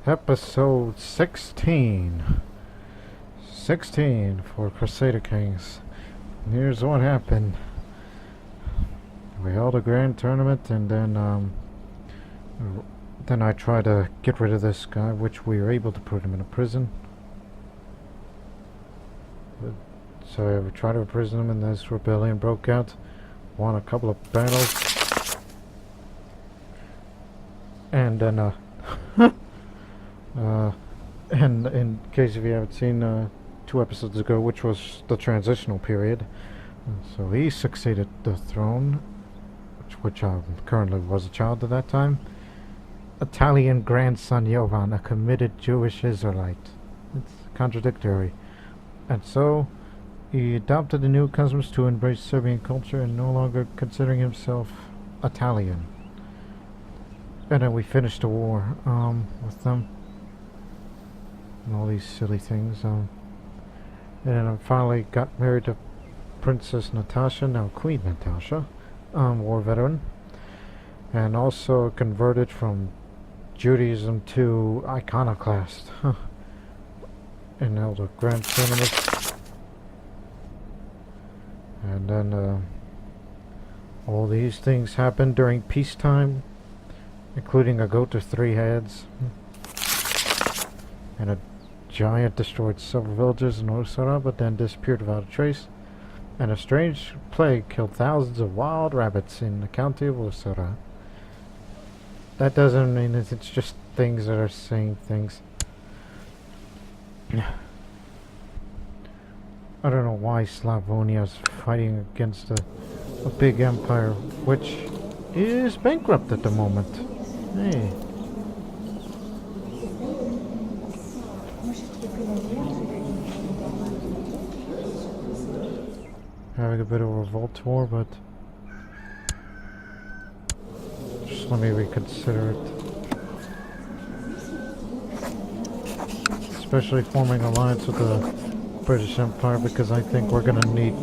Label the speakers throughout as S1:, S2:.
S1: Episode 16. 16 for Crusader Kings. Here's what happened. We held a grand tournament and then I tried to get rid of this guy, which we were able to put him in a prison. So we tried to imprison him and this rebellion broke out. Won a couple of battles. And then and in case if you haven't seen 2 episodes ago, which was the transitional period, so he succeeded the throne, which currently was a child at that time. Italian grandson Jovan, a committed Jewish Israelite. It's contradictory. And so he adopted the new customs to embrace Serbian culture and no longer considering himself Italian. And then we finished the war with them. And all these silly things. And then I finally got married to Princess Natasha, now Queen Natasha, war veteran. And also converted from Judaism to iconoclast. And held a grand tournament. And then all these things happened during peacetime, including a goat with 3 heads. And a giant destroyed several villages in Osara, but then disappeared without a trace. And a strange plague killed thousands of wild rabbits in the county of Osara. That doesn't mean it's just things that are saying things. I don't know why Slavonia is fighting against a big empire, which is bankrupt at the moment. Hey. Having a bit of a revolt war, but just let me reconsider it. Especially forming alliance with the British Empire, because I think we're gonna need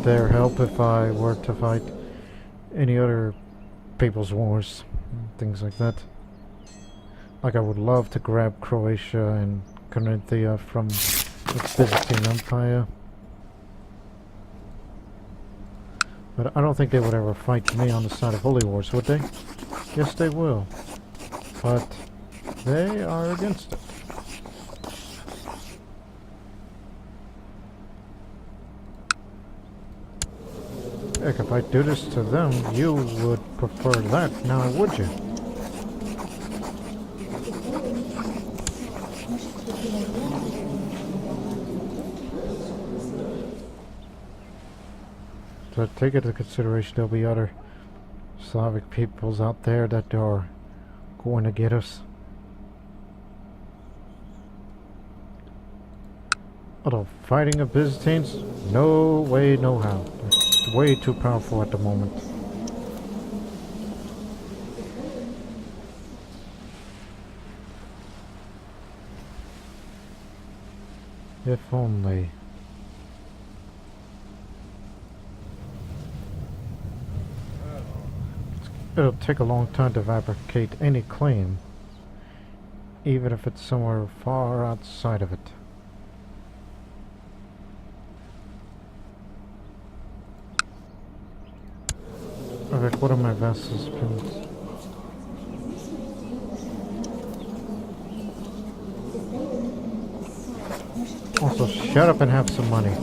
S1: their help if I were to fight any other people's wars, things like that. Like I would love to grab Croatia and Carinthia from the Byzantine Empire. But I don't think they would ever fight me on the side of holy wars, would they? Yes, they will. But they are against it. Heck, if I do this to them, you would prefer that, now would you? So take into consideration there'll be other Slavic peoples out there that are going to get us. Although fighting the Byzantines, no way, no how. They're way too powerful at the moment. If only. It'll take a long time to fabricate any claim, even if it's somewhere far outside of it. Alright, what are my vassals' pins? Also, shut up and have some money.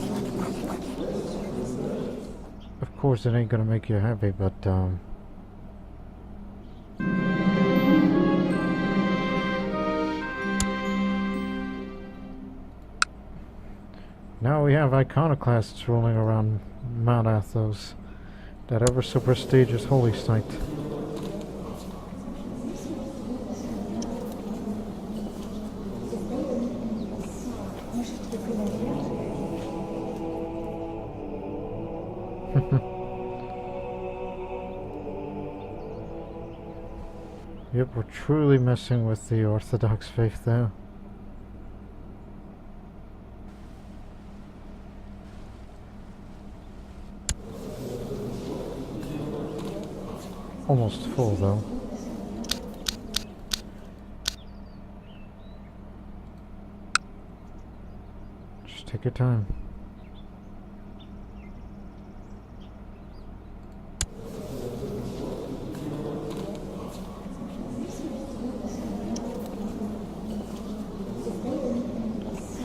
S1: Of course, it ain't gonna make you happy, but now we have iconoclasts rolling around Mount Athos, that ever so prestigious holy site. Yep, we're truly messing with the Orthodox faith there. Almost full though. Just take your time.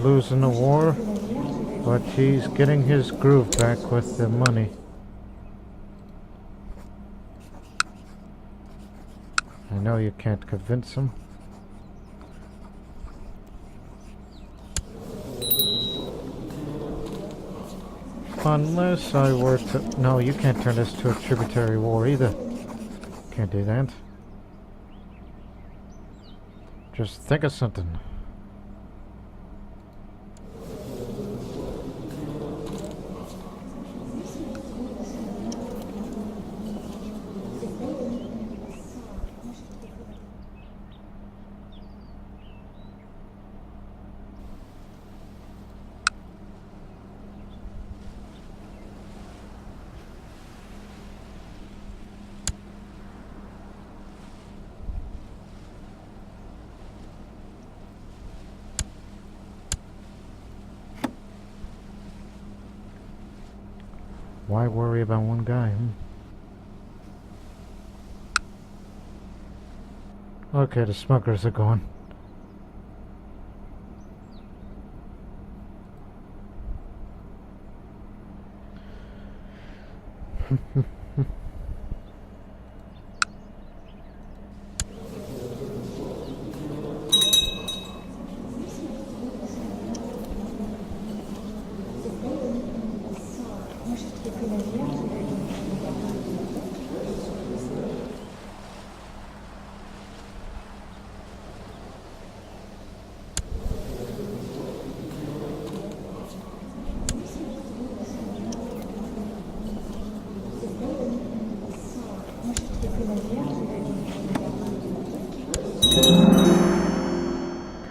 S1: Losing the war, but he's getting his groove back with the money. I know you can't convince him. Unless I were to... No, you can't turn this to a tributary war either. Can't do that. Just think of something. Why worry about one guy? Okay, the smugglers are gone.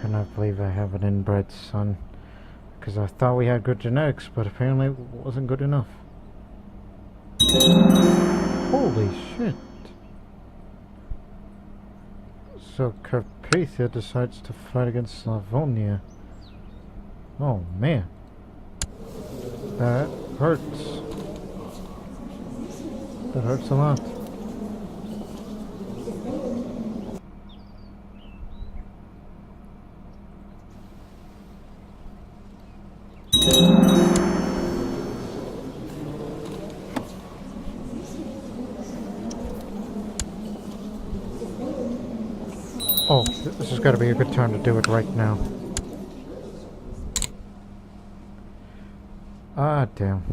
S1: Cannot believe I have an inbred son. Because I thought we had good genetics, but apparently it wasn't good enough. Holy shit. So Carpathia decides to fight against Slavonia. Oh man. That hurts. That hurts a lot. Oh, this has got to be a good time to do it right now. Ah, damn.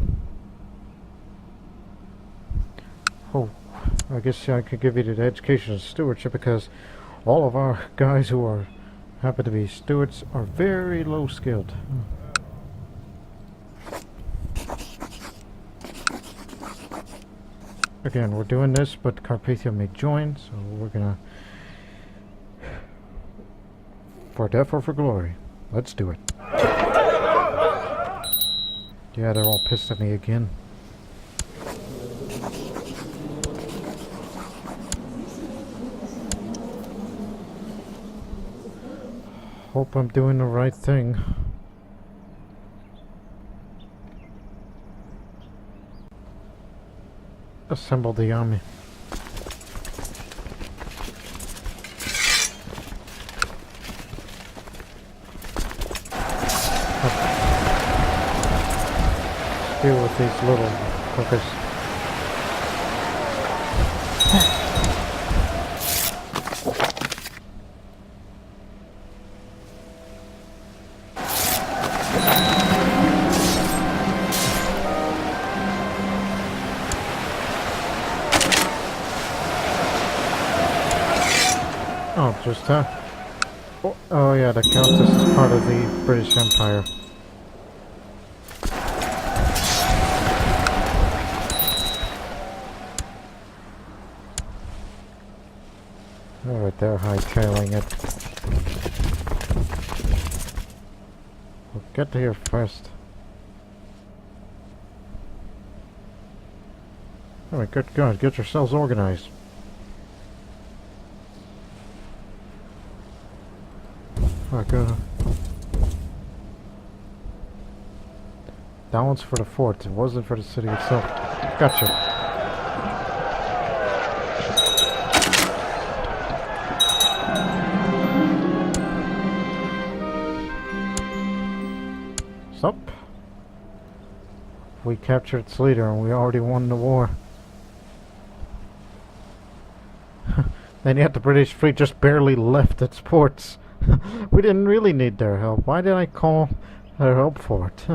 S1: Oh, I guess I could give you the education of stewardship because all of our guys who are happen to be stewards are very low skilled. Again, we're doing this, but Carpathia may join, so we're gonna... For death or for glory. Let's do it. Yeah, they're all pissed at me again. Hope I'm doing the right thing. Assemble the army. Deal with these little fuckers. Oh, just oh yeah, the Countess is part of the British Empire. Alright, they're hightailing it. We'll get here first. Alright, good God, get yourselves organized. That one's for the fort. It wasn't for the city itself. Gotcha. Stop. We captured its leader and we already won the war. Then yet the British fleet just barely left its ports. We didn't really need their help. Why did I call their help for it?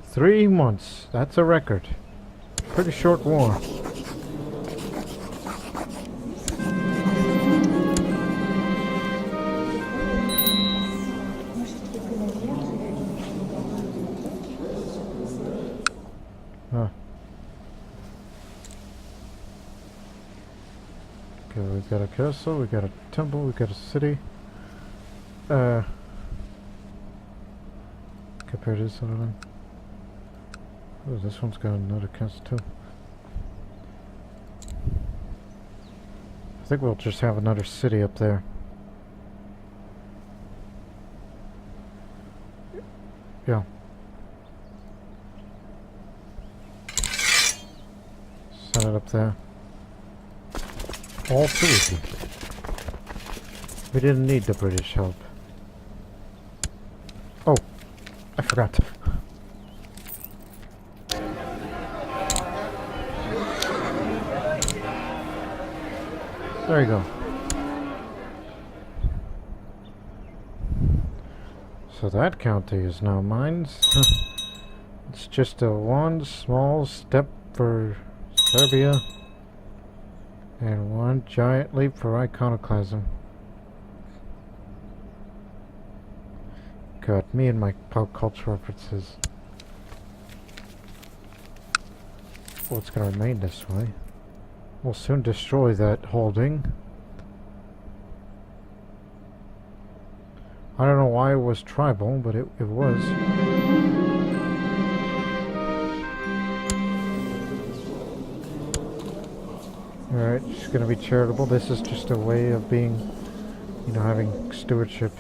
S1: 3 months. That's a record. Pretty short war. Huh. Okay, we've got a castle, we got a temple, we got a city. Compared to this other thing. Oh, this one's got another castle too. I think we'll just have another city up there. Yeah. Set it up there. All too easy. We didn't need the British help. Oh, I forgot. There you go. So that county is now mine. It's just a one small step for Serbia and one giant leap for iconoclasm. God, me and my pop culture references. Well, it's gonna remain this way. We'll soon destroy that holding. I don't know why it was tribal, but it was. Alright, it's gonna be charitable. This is just a way of being, you know, having stewardship.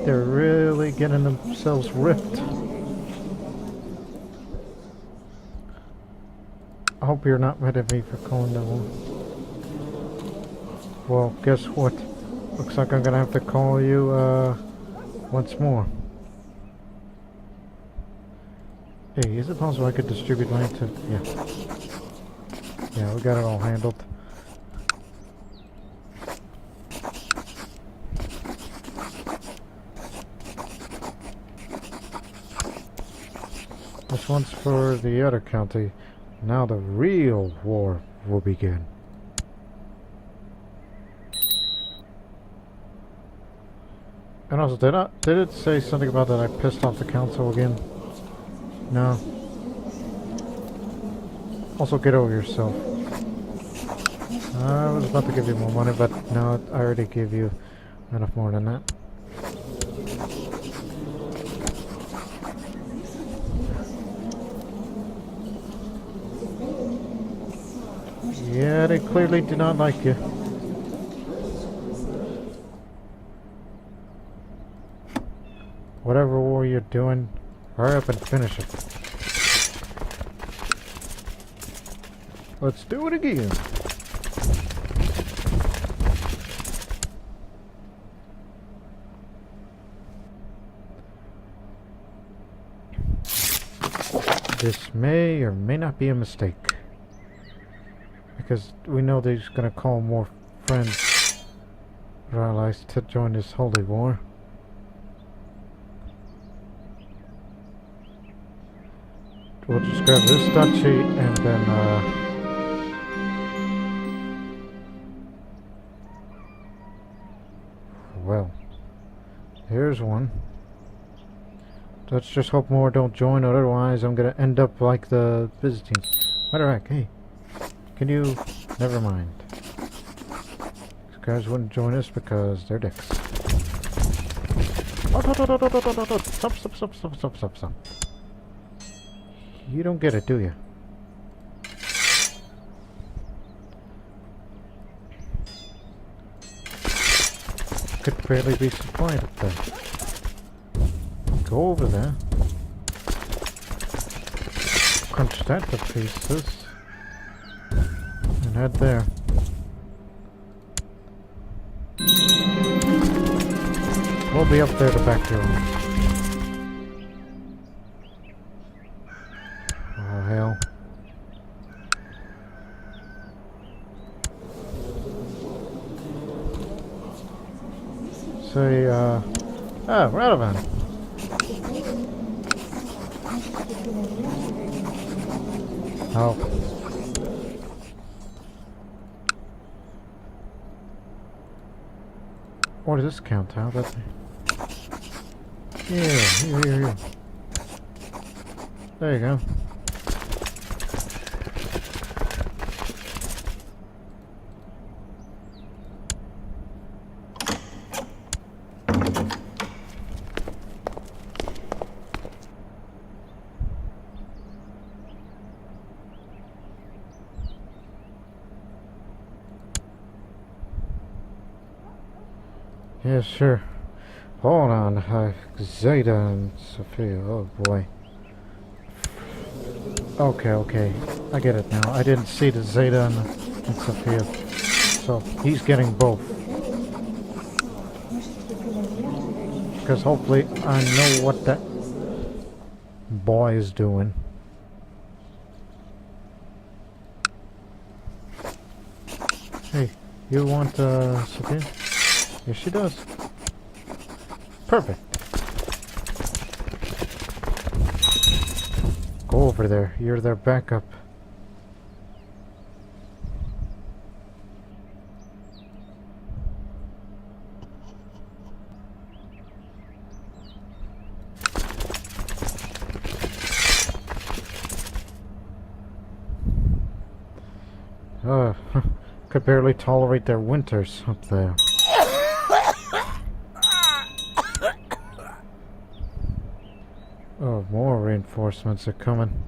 S1: They're really getting themselves ripped. I hope you're not mad at me for calling that one. Well, guess what? Looks like I'm gonna have to call you, once more. Hey, is it possible I could distribute land to... Yeah. Yeah, we got it all handled. This one's for the other county. Now the real war will begin. And also, did it say something about that I pissed off the council again? No. Also, get over yourself. I was about to give you more money, but no, I already gave you enough more than that. Yeah, they clearly do not like you. Whatever war you're doing, hurry up and finish it. Let's do it again. This may or may not be a mistake. Because we know that he's gonna call more friends or allies to join this holy war. We'll just grab this duchy and then well, here's one. Let's just hope more don't join, otherwise I'm gonna end up like the Byzantines. Matter of fact, hey, can you... Never mind. These guys wouldn't join us because they're dicks. Stop. You don't get it, do you? Could barely be supplied up there. Go over there. Crunch that to pieces. And head there. We'll be up there to back your own. Oh, hell. Say, Radovan. Oh. What does this count? How about... Yeah, here. There you go. Yeah, sure. Hold on, Zeta and Sophia, oh boy. Okay, I get it now. I didn't see the Zeta and Sophia. So, he's getting both. Because hopefully I know what that boy is doing. Hey, you want Sophia? Yes, she does. Perfect. Go over there. You're their backup. Could barely tolerate their winters up there. Oh, more reinforcements are coming.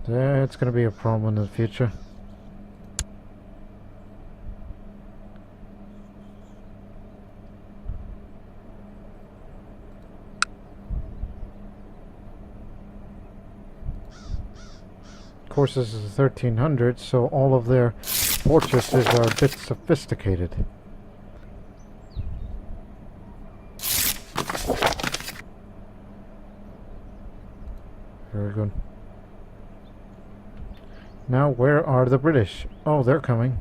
S1: That's gonna be a problem in the future. Of course, this is 1300, so all of their fortresses are a bit sophisticated. Very good. Now, where are the British? Oh, they're coming.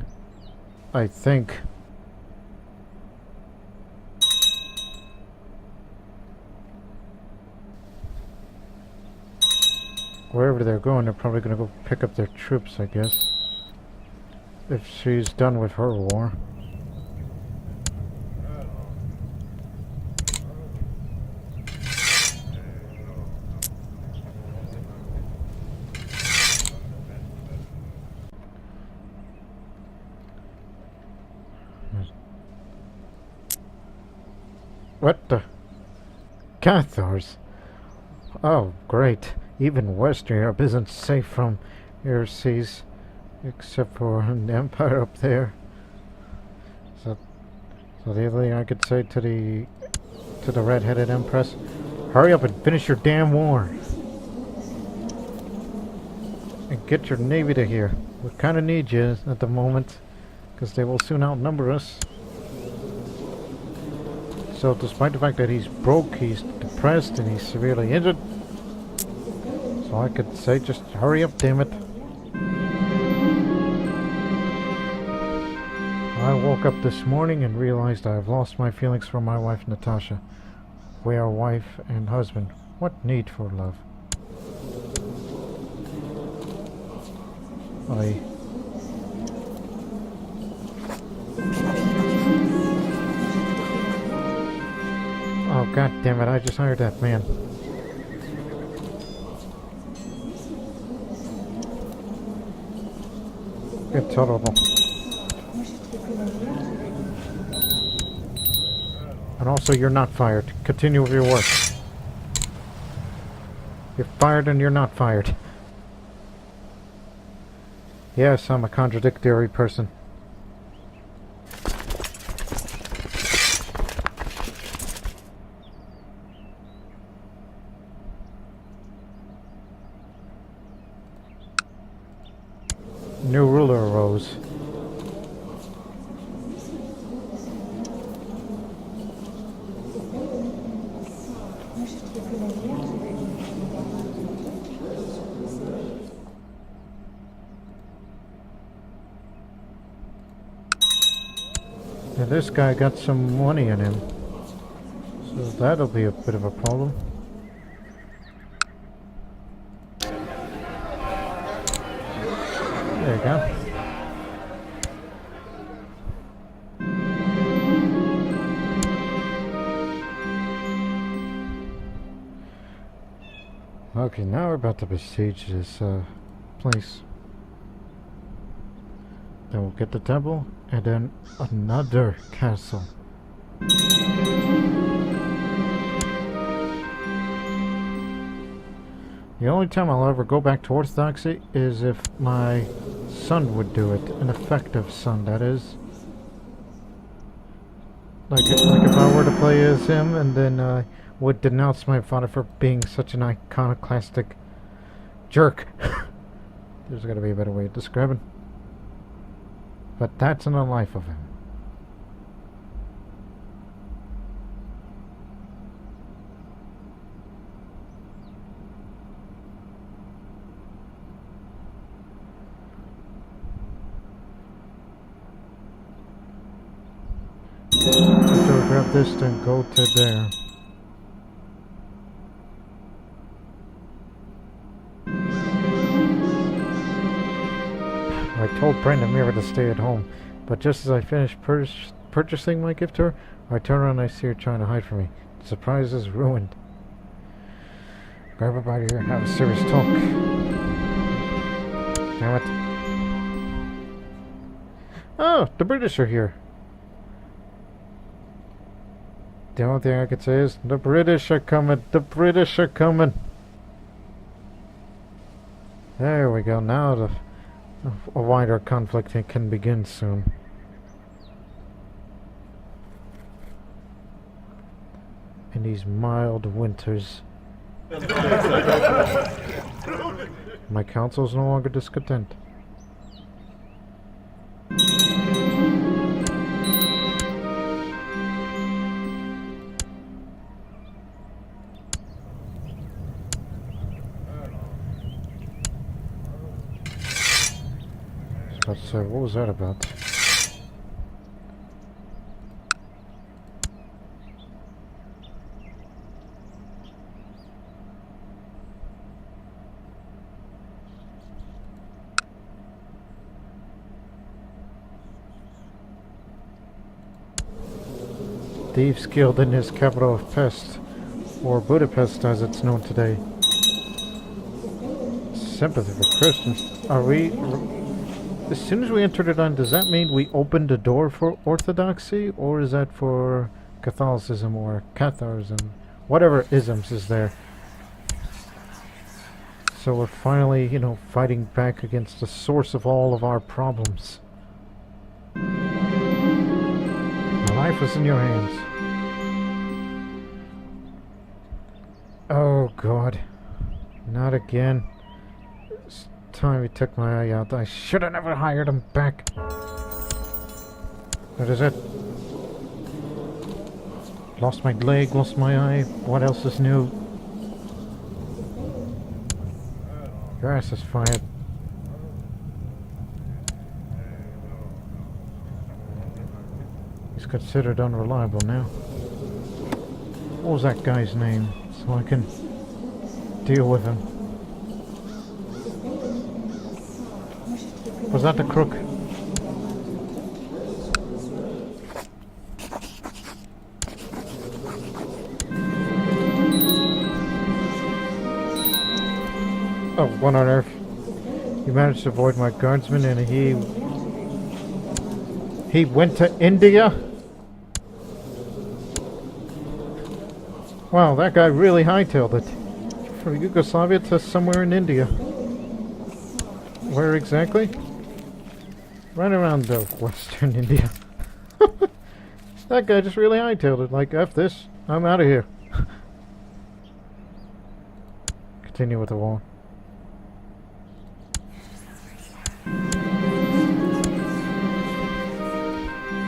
S1: I think. Wherever they're going, they're probably going to go pick up their troops, I guess. If she's done with her war. What the? Cathars? Oh, great. Even Western Europe isn't safe from air seas, except for an empire up there. So the other thing I could say to the red-headed empress, hurry up and finish your damn war. And get your navy to here. We kind of need you at the moment, because they will soon outnumber us. So despite the fact that he's broke, he's depressed, and he's severely injured, so I could say just hurry up, damn it. I woke up this morning and realized I have lost my feelings for my wife Natasha. We are wife and husband. What need for love? Oh, god damn it, I just hired that man. It's horrible. And also, you're not fired. Continue with your work. You're fired and you're not fired. Yes, I'm a contradictory person. New ruler arose. Now this guy got some money in him, so that'll be a bit of a problem. There you go. Okay, now we're about to besiege this place. Then we'll get the temple, and then another castle. The only time I'll ever go back to Orthodoxy is if my son would do it. An effective son, that is. Like if I were to play as him and then would denounce my father for being such an iconoclastic jerk. There's gotta be a better way of describing. But that's in the life of him. So grab this and go to there. I told Brenda Mira to stay at home, but just as I finished purchasing my gift to her, I turn around and I see her trying to hide from me. The surprise is ruined. Grab her by the ear and have a serious talk. Damn it. Oh, the British are here. The only thing I could say is, the British are coming, the British are coming. There we go, now a wider conflict can begin soon. In these mild winters. My council is no longer discontent. So what was that about? Thieves Guild in his capital of Pest, or Budapest as it's known today. Sympathy for Christians. Are we... As soon as we entered it on, does that mean we opened the door for Orthodoxy? Or is that for Catholicism or Catharism? Whatever isms is there. So we're finally, you know, fighting back against the source of all of our problems. My life is in your hands. Oh God. Not again. Time he took my eye out. I should have never hired him back. What is it? Lost my leg, lost my eye. What else is new? Your ass is fired. He's considered unreliable now. What was that guy's name? So I can deal with him. Was that the crook? Oh, what on earth? He managed to avoid my guardsman and he went to India? Wow, that guy really hightailed it. From Yugoslavia to somewhere in India. Where exactly? Right around the western India. That guy just really hightailed it. Like, F this. I'm out of here. Continue with the war.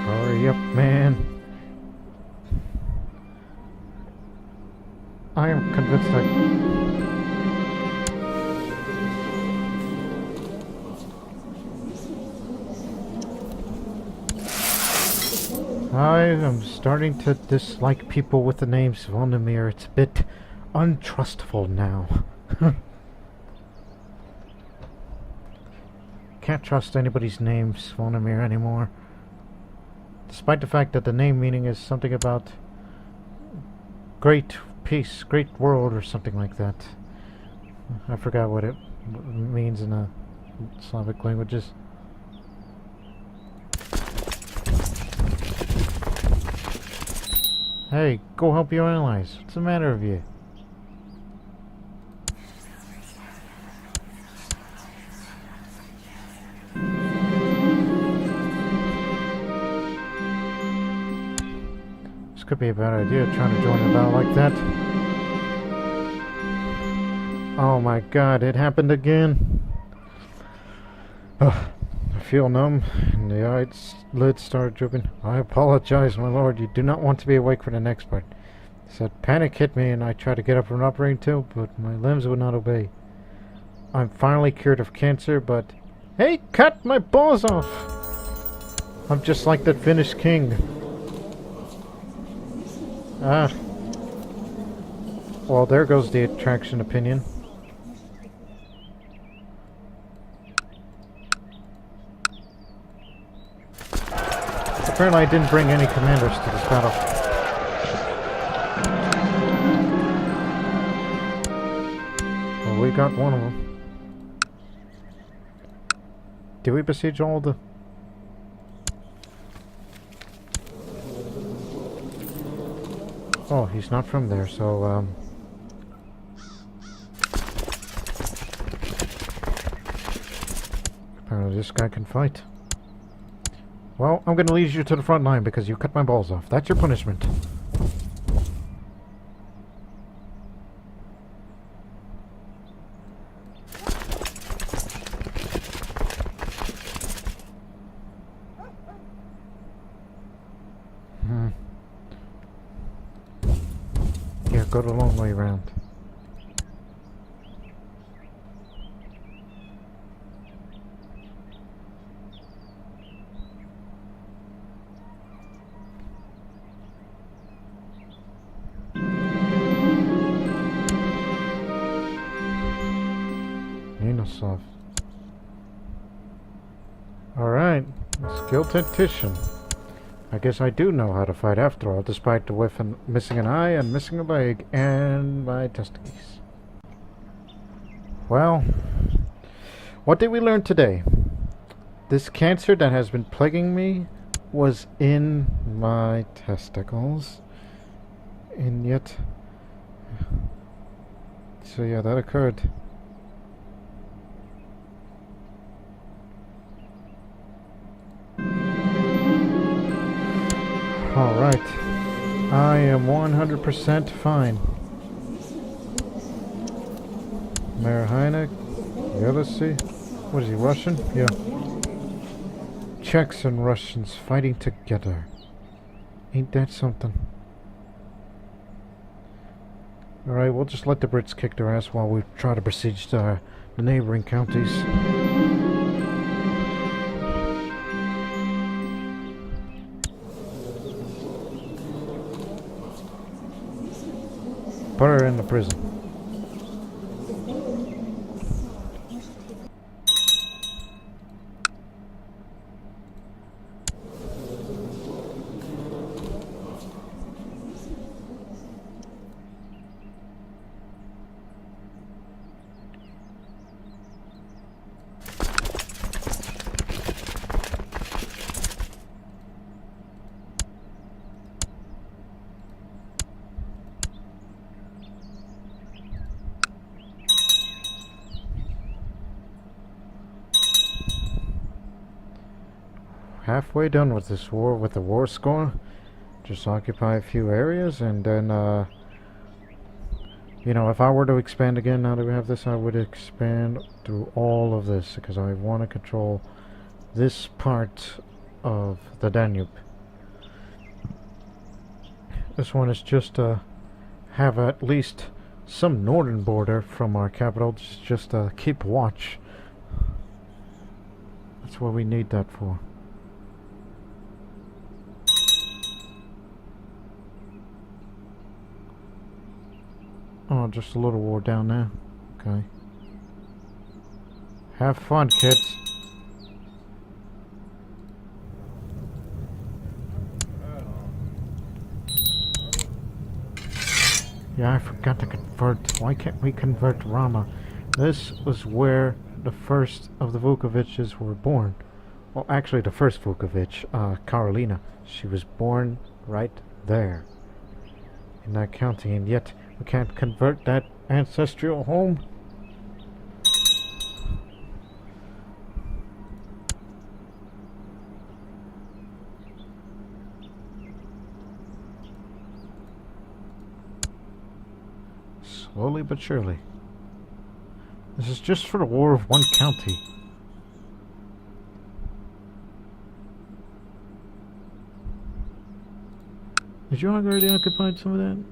S1: Hurry up, man. I am convinced I am starting to dislike people with the name Zvonimir. It's a bit untrustful now. Can't trust anybody's name Zvonimir anymore. Despite the fact that the name meaning is something about great peace, great world, or something like that. I forgot what it means in the Slavic languages. Hey, go help your allies. What's the matter with you? This could be a bad idea, trying to join a battle like that. Oh my god, it happened again. Ugh. I feel numb, and the eyelids started drooping. I apologize, my lord. You do not want to be awake for the next part. He said, panic hit me, and I tried to get up from an operating table, but my limbs would not obey. I'm finally cured of cancer, but... Hey, cut my balls off! I'm just like that Finnish king. Ah. Well, there goes the attraction opinion. Apparently I didn't bring any commanders to this battle. Well, we got one of them. Did we besiege all the... Oh, he's not from there, so, apparently this guy can fight. Well, I'm gonna lead you to the front line because you cut my balls off. That's your punishment. Yeah, go the long way around. Alright, skill tactician. I guess I do know how to fight after all, despite the whiff and missing an eye and missing a leg and my testicles. Well, what did we learn today? This cancer that has been plaguing me was in my testicles. And yet... So yeah, that occurred. Alright. I am 100% fine. Mayor Heineck. Yellow. What is he, Russian? Yeah. Czechs and Russians fighting together. Ain't that something? Alright, we'll just let the Brits kick their ass while we try to besiege the neighboring counties. Put her in the prison. halfway done with this war, with the war score. Just occupy a few areas, and then, you know, if I were to expand again, now that we have this, I would expand through all of this, because I want to control this part of the Danube. This one is just to have at least some northern border from our capital, just to keep watch. That's what we need that for. Oh, just a little war down there. Okay. Have fun, kids. Yeah, I forgot to convert. Why can't we convert Rama? This was where the first of the Vukovics were born. Well, actually, the first Vukovic, Karolina. She was born right there. In that county, and yet we can't convert that ancestral home. Slowly but surely. This is just for the war of one county. Did you already occupied some of that?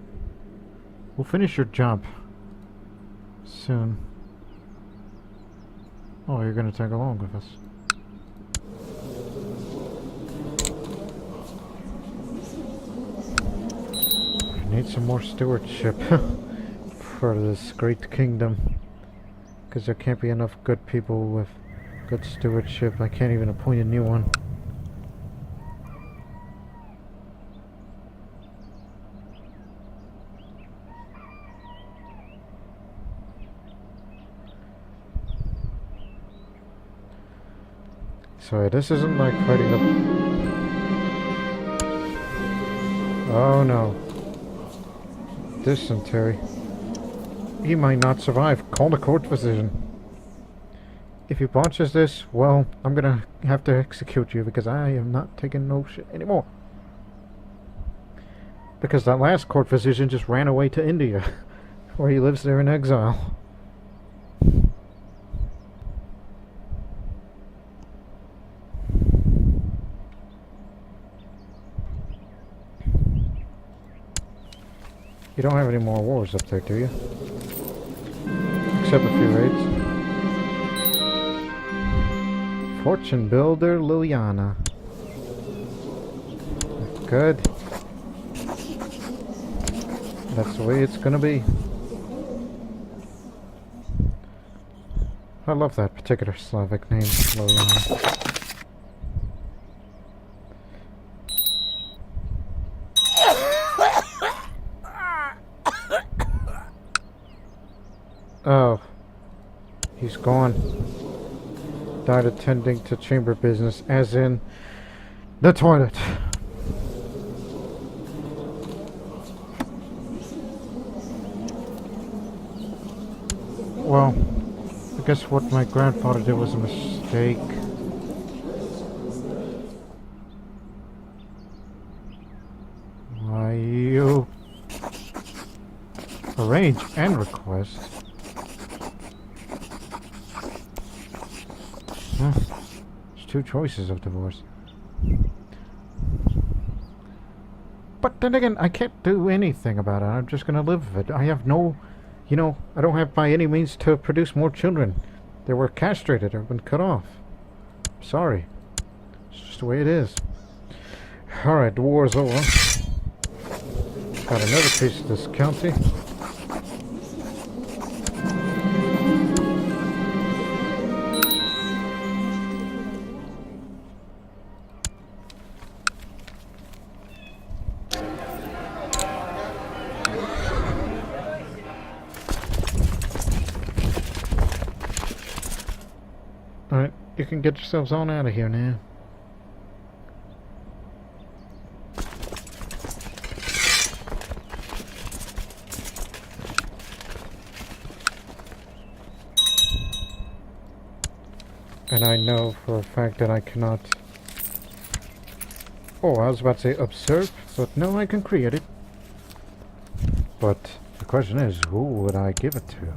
S1: We'll finish your job soon. Oh, you're gonna tag along with us. I need some more stewardship for this great kingdom. Because there can't be enough good people with good stewardship. I can't even appoint a new one. Sorry, this isn't like fighting the... Oh no. Dysentery. He might not survive. Call the court physician. If he botches this, well, I'm gonna have to execute you because I am not taking no shit anymore. Because that last court physician just ran away to India, where he lives there in exile. You don't have any more wars up there, do you? Except a few raids. Fortune Builder Liliana. Good. That's the way it's gonna be. I love that particular Slavic name, Liliana. Oh, he's gone. Died attending to chamber business, as in the toilet. Well, I guess what my grandfather did was a mistake. Why you arrange and request? There's two choices of divorce. But then again, I can't do anything about it. I'm just gonna live with it. I have no, you know, I don't have by any means to produce more children. They were castrated or been cut off. Sorry. It's just the way it is. Alright, the war is over. Got another piece of this county. Alright, you can get yourselves on out of here now. And I know for a fact that I cannot Oh, I was about to say observe, but no, I can create it. But the question is, who would I give it to?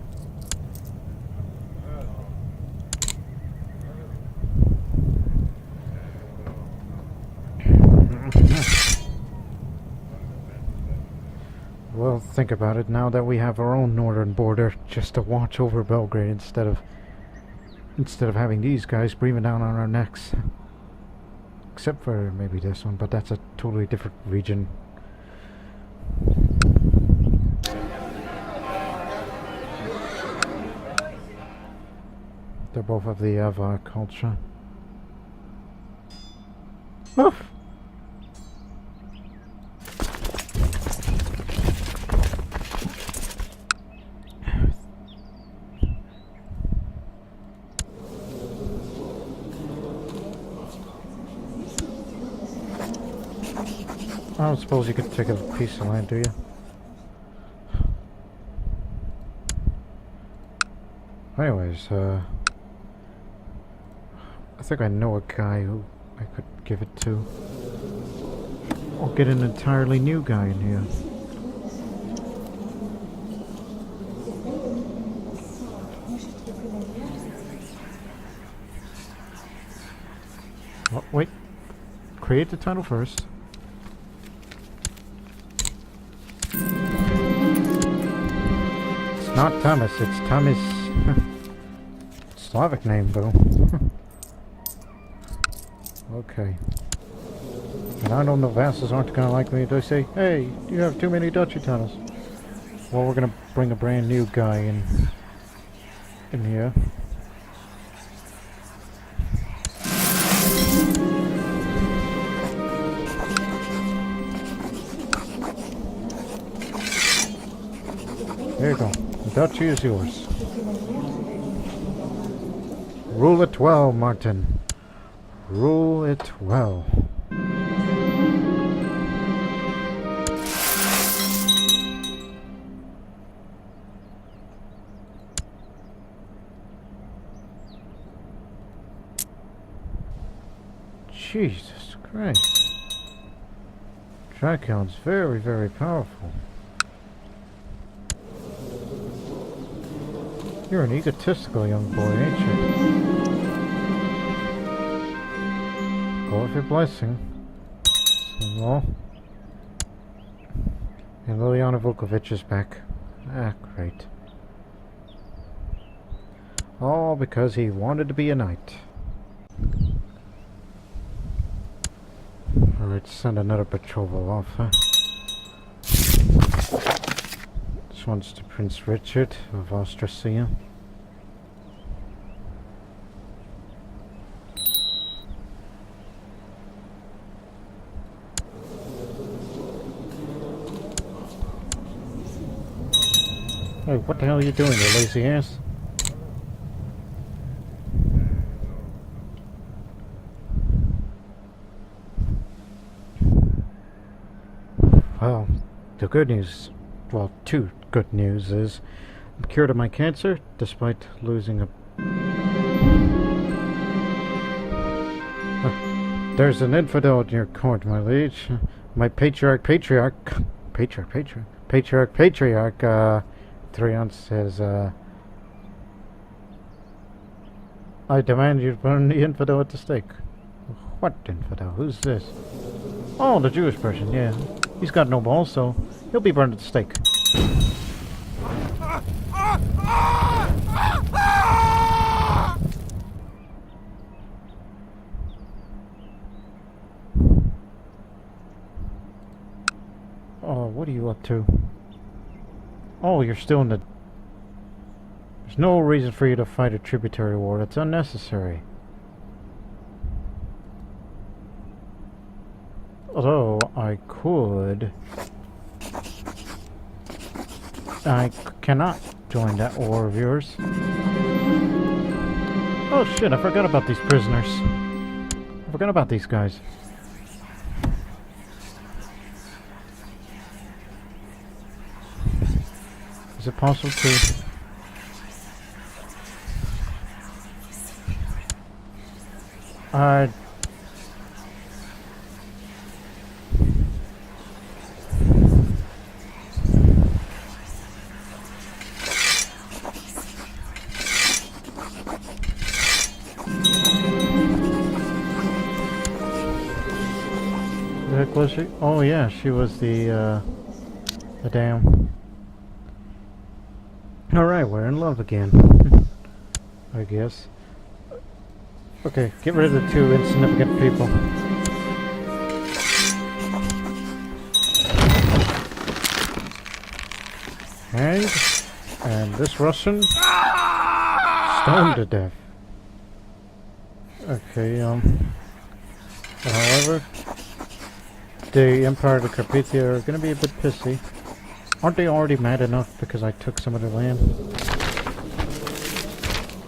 S1: Well, think about it. Now that we have our own northern border just to watch over Belgrade instead of having these guys breathing down on our necks. Except for maybe this one, but that's a totally different region. They're both of the Ava culture. Oof! I don't suppose you could take a piece of land, do you? Anyways, I think I know a guy who I could give it to. Or get an entirely new guy in here. Oh, wait. Create the title first. It's not Thomas, it's Thomas. Slavic name, though. Okay. And I know the vassals aren't gonna like me if they say, hey, you have too many duchy titles. Well, we're gonna bring a brand new guy in here. There you go. The duchy is yours. Rule it well, Martin. Rule it well. Jesus Christ. Tricon's very, very powerful. You're an egotistical young boy, ain't you? Go with your blessing. Well, and Liliana Vukovic is back. Ah, great. All because he wanted to be a knight. Alright, send another betrothal off, huh? This one's to Prince Richard of Austrasia. Hey, what the hell are you doing, you lazy ass? Well, the good news, well, two good news is I'm cured of my cancer despite losing a... There's an infidel in your court, my liege. My patriarch, Trion says, I demand you burn the infidel at the stake. What infidel? Who's this? Oh, the Jewish person, yeah. He's got no balls, so he'll be burned at the stake. Oh, what are you up to? Oh, you're still in the... There's no reason for you to fight a tributary war. It's unnecessary. Although, I could... I cannot join that war of yours. Oh shit, I forgot about these prisoners. I forgot about these guys. Is it possible to... the heck was she? Oh yeah, she was the damn... Alright, we're in love again. I guess. Okay, get rid of the two insignificant people. And this Russian stoned to death. Okay, however, the Empire of the Carpathia are gonna be a bit pissy. Aren't they already mad enough because I took some of their land?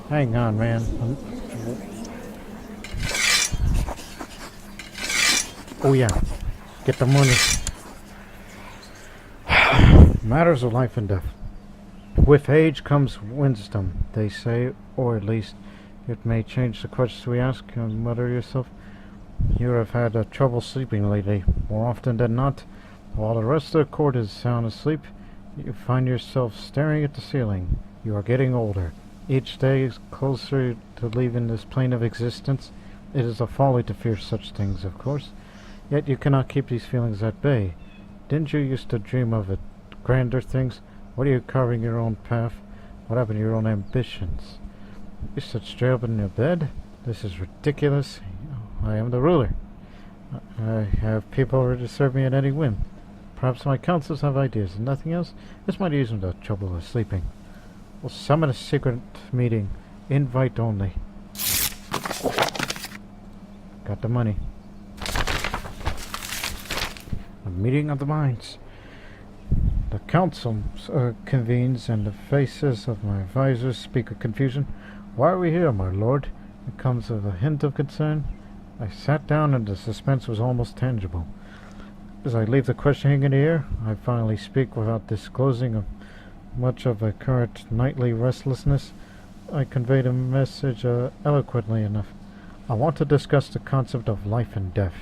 S1: Hang on, man. Oh yeah, get the money. Matters of life and death. With age comes wisdom, they say, or at least it may change the questions we ask. Mutter yourself. You have had trouble sleeping lately. More often than not, while the rest of the court is sound asleep, you find yourself staring at the ceiling. You are getting older. Each day is closer to leaving this plane of existence. It is a folly to fear such things, of course. Yet you cannot keep these feelings at bay. Didn't you used to dream of it? Grander things? What are you carving your own path? What happened to your own ambitions? You sit straight up in your bed? This is ridiculous. I am the ruler. I have people ready to serve me at any whim. Perhaps my councils have ideas and nothing else. This might ease them the trouble of sleeping. We'll summon a secret meeting. Invite only. Got the money. A meeting of the minds. The council convenes, and the faces of my advisors speak of confusion. Why are we here, my lord? It comes with a hint of concern. I sat down, and the suspense was almost tangible. As I leave the question hanging in the air, I finally speak without disclosing much of a current nightly restlessness. I convey the message eloquently enough. I want to discuss the concept of life and death,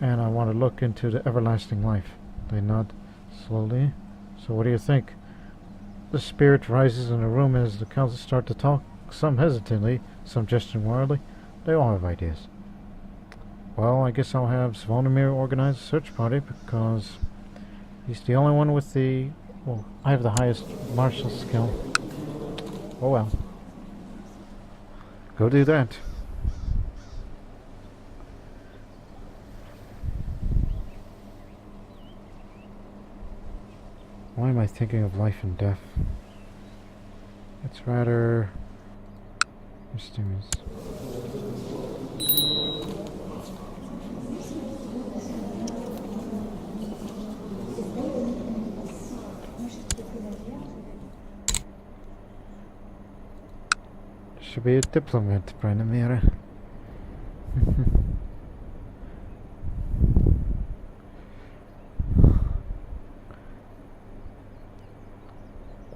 S1: and I want to look into the everlasting life. They nod slowly. So what do you think? The spirit rises in the room as the council start to talk, some hesitantly, some gesturing wildly. They all have ideas. Well, I guess I'll have Zvonimir organize a search party because he's the only one with the... Well, I have the highest martial skill. Oh well. Go do that. Why am I thinking of life and death? It's rather mysterious. Should be a diplomat, Branimir.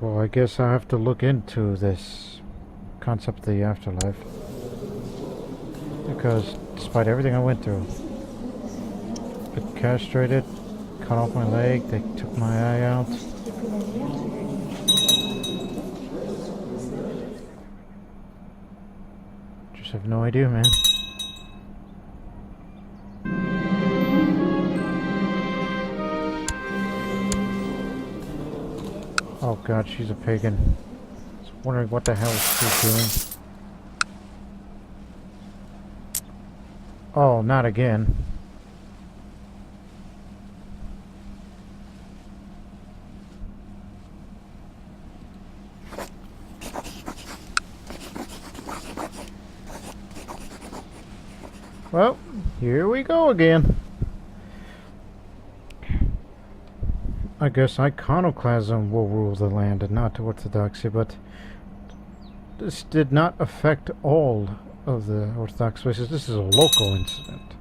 S1: Well, I guess I have to look into this concept of the afterlife. Because despite everything I went through, been castrated, cut off my leg, they took my eye out. Just have no idea, man. Oh god, she's a pagan. I was wondering what the hell she's doing. Oh, not again. Well, here we go again. I guess iconoclasm will rule the land and not orthodoxy, but this did not affect all of the Orthodox places. This is a local incident.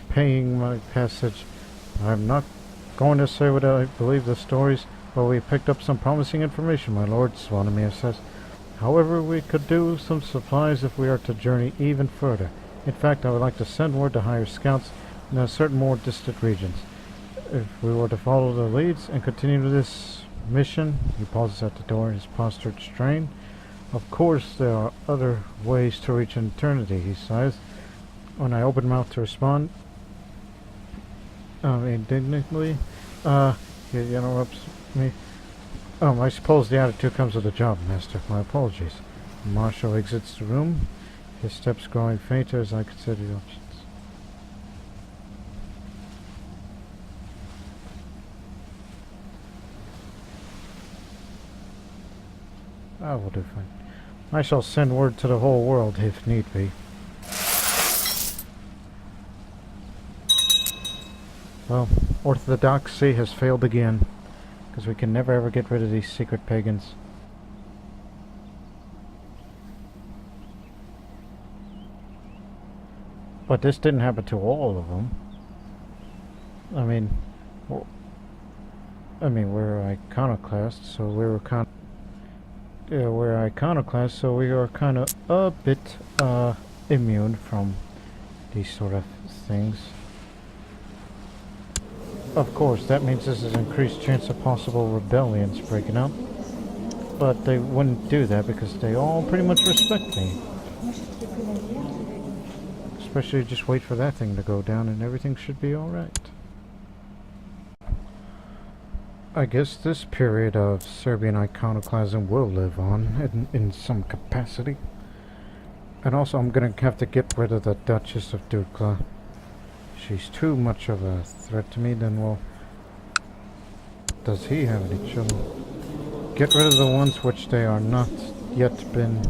S1: Paying my passage. I'm not going to say what I believe the stories, but we picked up some promising information, my lord, Swanimir says. However, we could do some supplies if we are to journey even further. In fact, I would like to send word to hire scouts in certain more distant regions. If we were to follow the leads and continue this mission, he pauses at the door, his posture strained. Of course, there are other ways to reach eternity, he sighs. When I open mouth to respond, indignantly, he interrupts me. I suppose the attitude comes with the job, Master. My apologies. Marshal exits the room, his steps growing fainter as I consider the options. I will do fine. I shall send word to the whole world if need be. Well, orthodoxy has failed again, because we can never ever get rid of these secret pagans. But this didn't happen to all of them. We're iconoclasts, so we're iconoclasts, so we are kind of a bit immune from these sort of things. Of course, that means there's an increased chance of possible rebellions breaking out. But they wouldn't do that because they all pretty much respect me. Especially just wait for that thing to go down and everything should be alright. I guess this period of Serbian iconoclasm will live on in some capacity. And also I'm gonna have to get rid of the Duchess of Duchy. She's too much of a threat to me. Then, well, does he have any children? Get rid of the ones which they are not yet been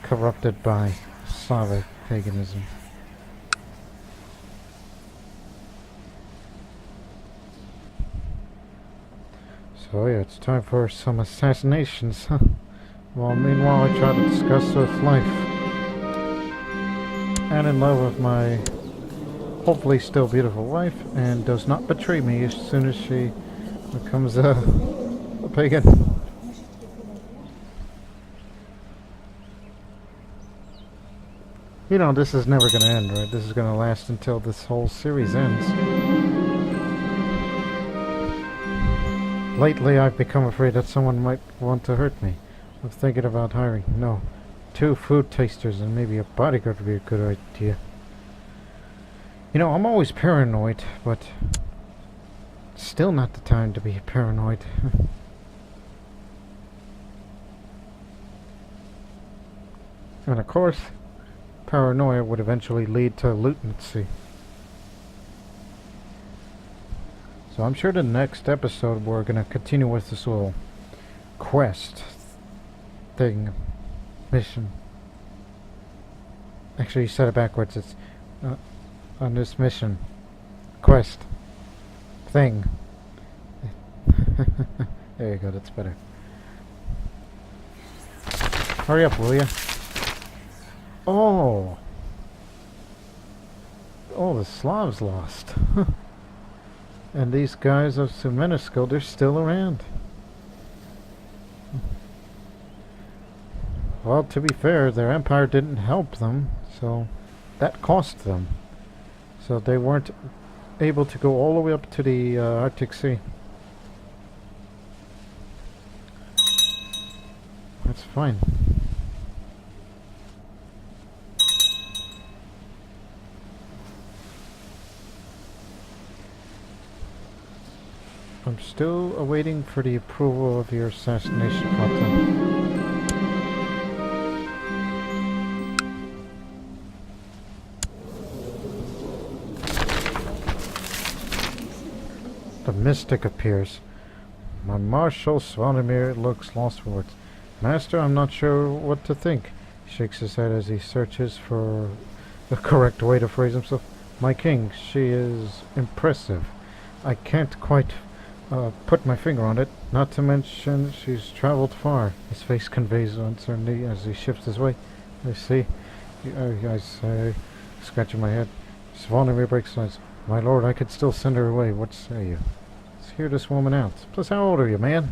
S1: corrupted by Slavic paganism. So yeah, it's time for some assassinations, huh? Well, meanwhile I try to discuss with life. And in love with my hopefully still beautiful wife, and does not betray me as soon as she becomes a pagan. You know, this is never going to end, right? This is going to last until this whole series ends. Lately, I've become afraid that someone might want to hurt me. I'm thinking about hiring, 2 food tasters and maybe a bodyguard would be a good idea. You know, I'm always paranoid, but still not the time to be paranoid. And of course, paranoia would eventually lead to lunacy. So I'm sure the next episode we're going to continue with this little quest thing, mission. Actually, you said it backwards. It's on this mission, quest, thing. There you go, that's better. Hurry up, will ya? Oh, the Slavs lost. And these guys of Sumenisko, they're still around. Well, to be fair, their empire didn't help them, so that cost them. So they weren't able to go all the way up to the Arctic Sea. That's fine. I'm still awaiting for the approval of your assassination plot. The mystic appears. My Marshal Svanimir looks lost for words. Master, I'm not sure what to think. He shakes his head as he searches for the correct way to phrase himself. My king, she is impressive. I can't quite put my finger on it. Not to mention she's traveled far. His face conveys uncertainty as he shifts his way. I see. I say, scratching my head. Svanimir breaks silence. My lord, I could still send her away. What say you? Let's hear this woman out. Plus, how old are you, man?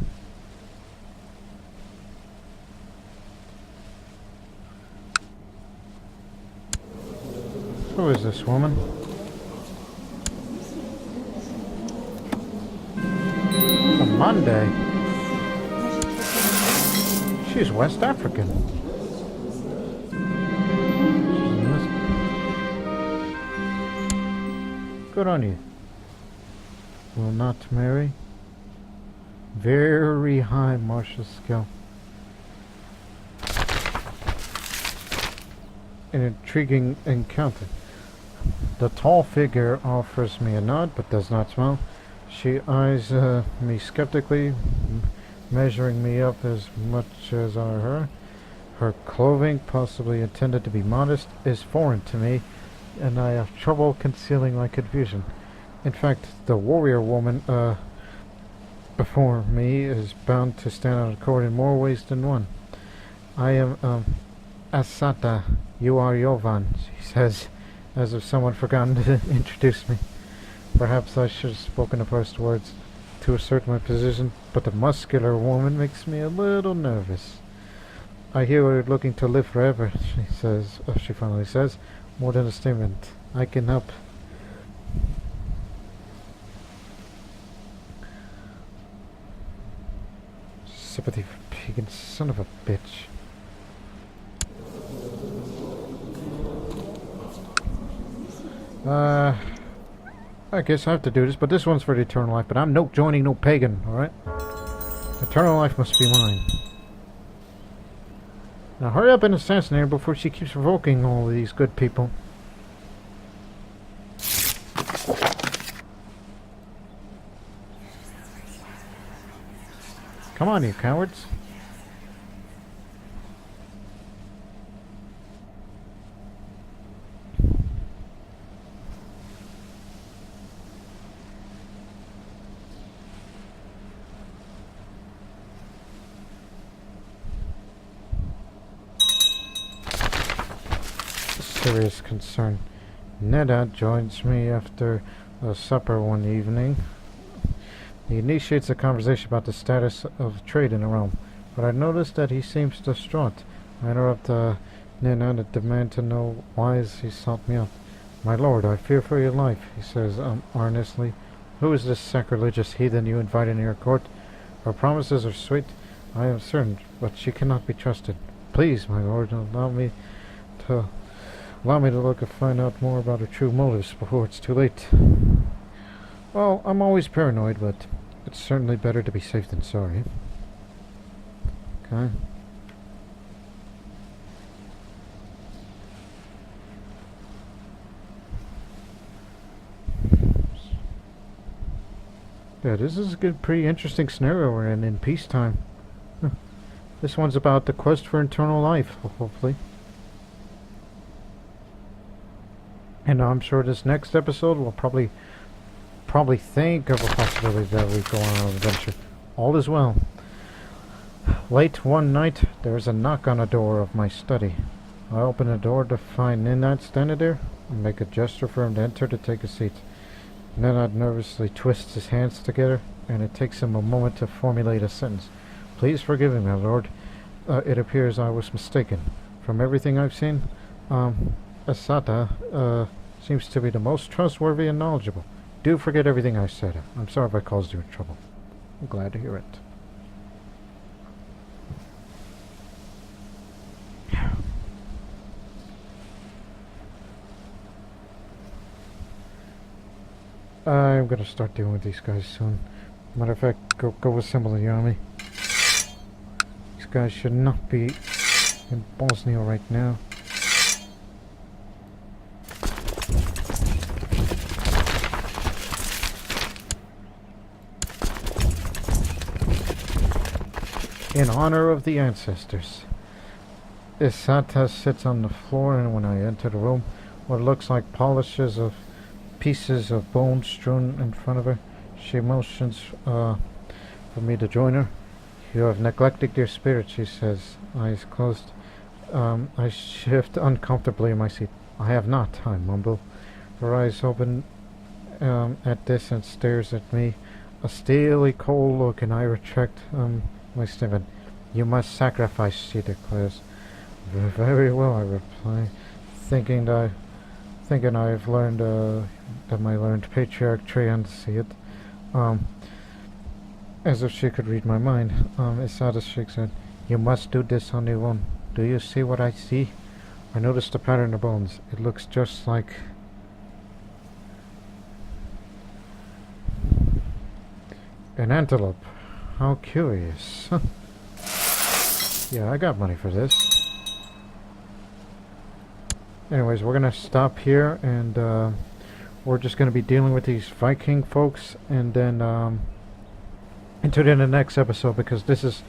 S1: Who is this woman? A Monday? She's West African. Good on you. Will not marry. Very high martial skill. An intriguing encounter. The tall figure offers me a nod, but does not smile. She eyes me skeptically, measuring me up as much as I her. Her clothing, possibly intended to be modest, is foreign to me, and I have trouble concealing my confusion. In fact, the warrior woman before me is bound to stand out of court in more ways than one. I am Asata, you are Jovan, she says, as if someone forgotten to introduce me. Perhaps I should have spoken the first words to assert my position, but the muscular woman makes me a little nervous. I hear you're looking to live forever, she finally says, more than a statement. I can help. Sympathy for pagan son of a bitch. I guess I have to do this, but this one's for the eternal life, but I'm no joining no pagan, alright? Eternal life must be mine. Now hurry up and assassinate her before she keeps provoking all of these good people. Come on, you cowards. Serious concern. Neda joins me after supper one evening. He initiates a conversation about the status of trade in the realm, but I notice that he seems distraught. I interrupt Nina and demand to know why he sought me out. My lord, I fear for your life, he says earnestly. Who is this sacrilegious heathen you invite into your court? Her promises are sweet, I am certain, but she cannot be trusted. Please, my lord, allow me to look and find out more about her true motives before it's too late. Well, I'm always paranoid, but it's certainly better to be safe than sorry. Okay. Yeah, this is a good, pretty interesting scenario we're in peacetime. This one's about the quest for eternal life, hopefully. And I'm sure this next episode will probably think of a possibility that we go on an adventure. All is well. Late one night, there is a knock on the door of my study. I open the door to find Ninad standing there and make a gesture for him to enter to take a seat. Ninad nervously twists his hands together, and it takes him a moment to formulate a sentence. Please forgive me, my lord. It appears I was mistaken. From everything I've seen, Asata seems to be the most trustworthy and knowledgeable. Do forget everything I said. I'm sorry if I caused you trouble. I'm glad to hear it. I'm gonna start dealing with these guys soon. Matter of fact, go assemble the army. These guys should not be in Bosnia right now. In honor of the ancestors. Isata sits on the floor, and when I enter the room, what looks like polishes of pieces of bone strewn in front of her, she motions for me to join her. You have neglected your spirit, she says, eyes closed. I shift uncomfortably in my seat. I have not, I mumble. Her eyes open at this and stares at me. A steely cold look, and I retract my statement. You must sacrifice, she declares. Very well, I reply, thinking I've learned that my learned patriarch Treant see it. As if she could read my mind. Isata shakes her head. You must do this, honey one. Do you see what I see? I noticed the pattern of bones. It looks just like... an antelope. How curious. Yeah, I got money for this. Anyways, we're gonna stop here, and we're just gonna be dealing with these Viking folks, and then into the next episode, because this is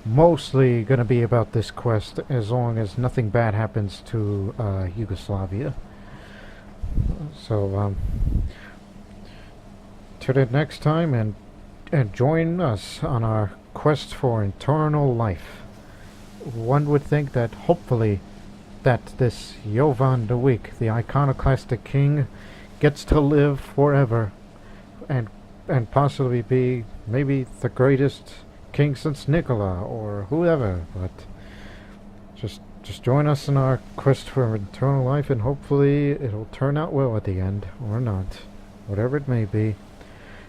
S1: mostly gonna be about this quest, as long as nothing bad happens to Yugoslavia. So till the next time, and join us on our quest for eternal life. One would think that hopefully that this Jovan the Weak, the iconoclastic king, gets to live forever, and possibly be maybe the greatest king since Nicola or whoever. But just join us in our quest for eternal life, and hopefully it'll turn out well at the end, or not, whatever it may be.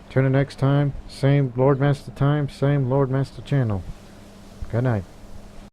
S1: Till the next time, same Lord Master time, same Lord Master channel. Good night.